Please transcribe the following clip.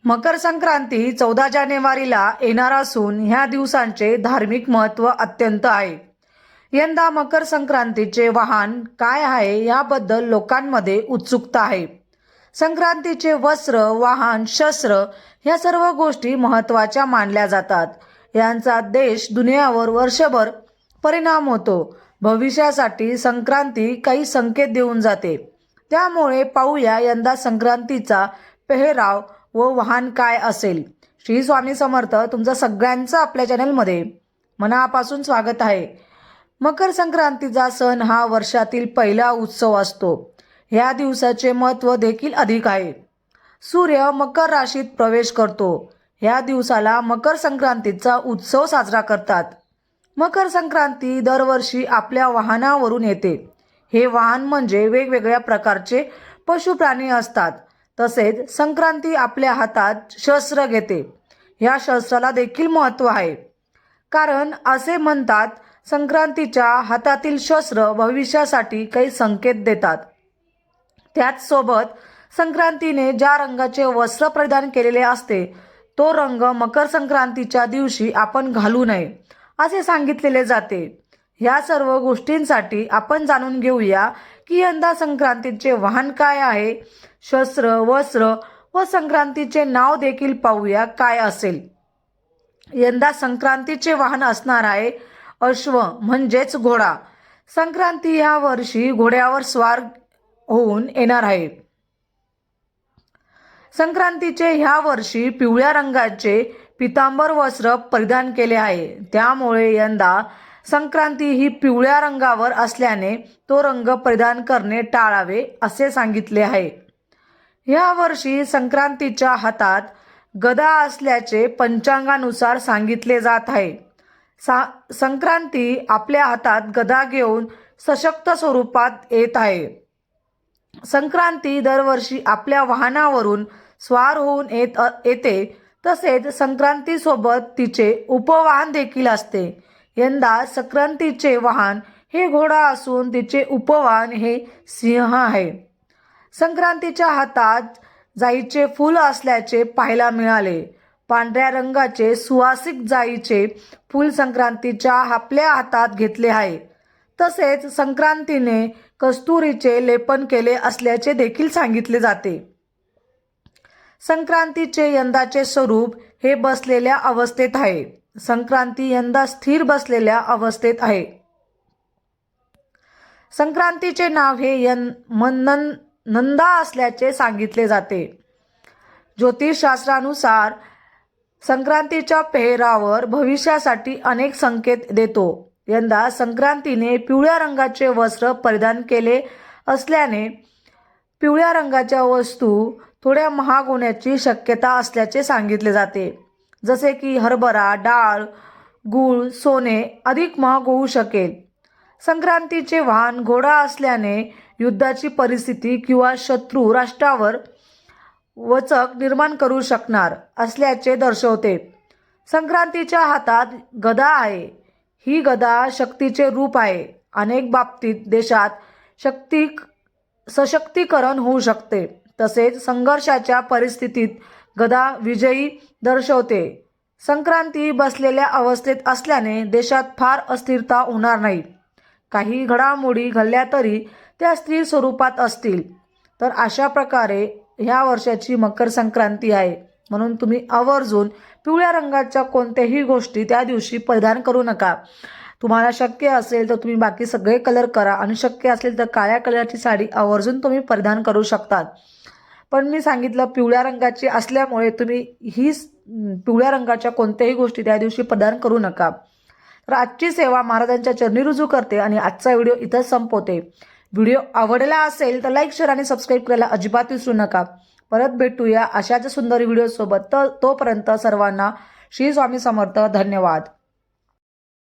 मकर संक्रांती 14 जानेवारीला येणार असून ह्या दिवसांचे धार्मिक महत्त्व अत्यंत आहे. यंदा मकर संक्रांतीचे वाहन काय आहे याबद्दल लोकांमध्ये उत्सुकता आहे. संक्रांतीचे वस्त्र, वाहन, शस्त्र ह्या सर्व गोष्टी महत्त्वाच्या मानल्या जातात. यांचा देश दुनियावर वर्षभर परिणाम होतो. भविष्यासाठी संक्रांती काही संकेत देऊन जाते. त्यामुळे पाहूया यंदा संक्रांतीचा पेहराव व वाहन काय असेल. श्री स्वामी समर्थ तुमचं सगळ्यांचं आपल्या चॅनलमध्ये मनापासून स्वागत आहे. मकर संक्रांतीचा सण हा वर्षातील पहिला उत्सव असतो. ह्या दिवसाचे महत्त्व देखील अधिक आहे. सूर्य मकर राशीत प्रवेश करतो. ह्या दिवसाला मकर संक्रांतीचा उत्सव साजरा करतात. मकर संक्रांती दरवर्षी आपल्या वाहनावरून येते. हे वाहन म्हणजे वेगवेगळ्या प्रकारचे पशुप्राणी असतात. तसेच संक्रांती आपल्या हातात शस्त्र घेते. ह्या शस्त्राला देखील महत्त्व आहे. कारण असे म्हणतात संक्रांतीच्या हातातील शस्त्र भविष्यासाठी काही संकेत देतात. त्याचसोबत संक्रांतीने ज्या रंगाचे वस्त्र परिधान केलेले असते तो रंग मकर संक्रांतीच्या दिवशी आपण घालू नये असे सांगितलेले जाते. ह्या सर्व गोष्टींसाठी आपण जाणून घेऊया की यंदा संक्रांतीचे वाहन काय आहे, शस्त्र, वस्त्र व संक्रांतीचे नाव देखील पाहूया काय असेल. यंदा संक्रांतीचे वाहन असणार आहे अश्व म्हणजेच घोडा. संक्रांती ह्या वर्षी घोड्यावर स्वार होऊन येणार आहे. संक्रांतीचे ह्या वर्षी पिवळ्या रंगाचे पितांबर वस्त्र परिधान केले आहे. त्यामुळे यंदा संक्रांती ही पिवळ्या रंगावर असल्याने तो रंग परिधान करणे टाळावे असे सांगितले आहे. या वर्षी संक्रांतीच्या हातात गदा असल्याचे पंचांगानुसार सांगितले जात आहे. संक्रांती आपल्या हातात गदा घेऊन सशक्त स्वरूपात येत आहे. संक्रांती दरवर्षी आपल्या वाहनावरून स्वार होऊन येते. तसेच संक्रांतीसोबत तिचे उपवाहन देखील असते. यंदा संक्रांतीचे वाहन हे घोडा असून तिचे उपवाहन हे सिंह आहे. संक्रांतीच्या हातात जाईचे फूल असल्याचे पाहायला मिळाले. पांढऱ्या रंगाचे सुवासिक जाईचे फूल संक्रांतीच्या आपल्या हातात घेतले आहे. तसेच संक्रांतीने कस्तुरीचे लेपन केले असल्याचे देखील सांगितले जाते. संक्रांतीचे यंदाचे स्वरूप हे बसलेल्या अवस्थेत आहे. संक्रांती यंदा स्थिर बसलेल्या अवस्थेत आहे. संक्रांतीचे नाव हे नंदा असल्याचे सांगितले जाते. ज्योतिषशास्त्रानुसार संक्रांतीच्या पेहरावर भविष्यासाठी अनेक संकेत देतो. यंदा संक्रांतीने पिवळ्या रंगाचे वस्त्र परिधान केले असल्याने पिवळ्या रंगाच्या वस्तू थोड्या महाग होण्याची शक्यता असल्याचे सांगितले जाते. जसे की हरभरा, डाळ, गूळ, सोने अधिक महाग होऊ शकेल. संक्रांतीचे वाहन घोडा असल्याने युद्धाची परिस्थिती किंवा शत्रू राष्ट्रावर वचक निर्माण करू शकणार असल्याचे दर्शवते. संक्रांतीच्या हातात गदा आहे. ही गदा शक्तीचे रूप आहे. अनेक बाबतीत देशात सशक्तीकरण होऊ शकते. तसेच संघर्षाच्या परिस्थितीत गदा विजयी दर्शवते. संक्रांती बसलेल्या अवस्थेत असल्याने देशात फार अस्थिरता होणार नाही. काही घडामोडी घडल्या तरी त्या स्थिर स्वरूपात असतील. तर अशा प्रकारे ह्या वर्षाची मकर संक्रांती आहे. म्हणून तुम्ही आवर्जून पिवळ्या रंगाच्या कोणत्याही गोष्टी त्या दिवशी परिधान करू नका. तुम्हाला शक्य असेल तर तुम्ही बाकी सगळे कलर करा आणि शक्य असेल तर काळ्या कलरची साडी आवर्जून तुम्ही परिधान करू शकतात. पण मी सांगितलं पिवळ्या रंगाची असल्यामुळे तुम्ही ही पिवळ्या रंगाच्या कोणत्याही गोष्टी त्या दिवशी परिधान करू नका. तर आजची सेवा महाराजांच्या चरणी रुजू करते आणि आजचा व्हिडिओ इथंच संपवते. व्हिडिओ आवडला असेल तर लाईक, शेअर आणि सबस्क्राईब करायला अजिबात विसरू नका. परत भेटूया अशाच सुंदर व्हिडिओसोबत. तोपर्यंत सर्वांना श्री स्वामी समर्थ. धन्यवाद.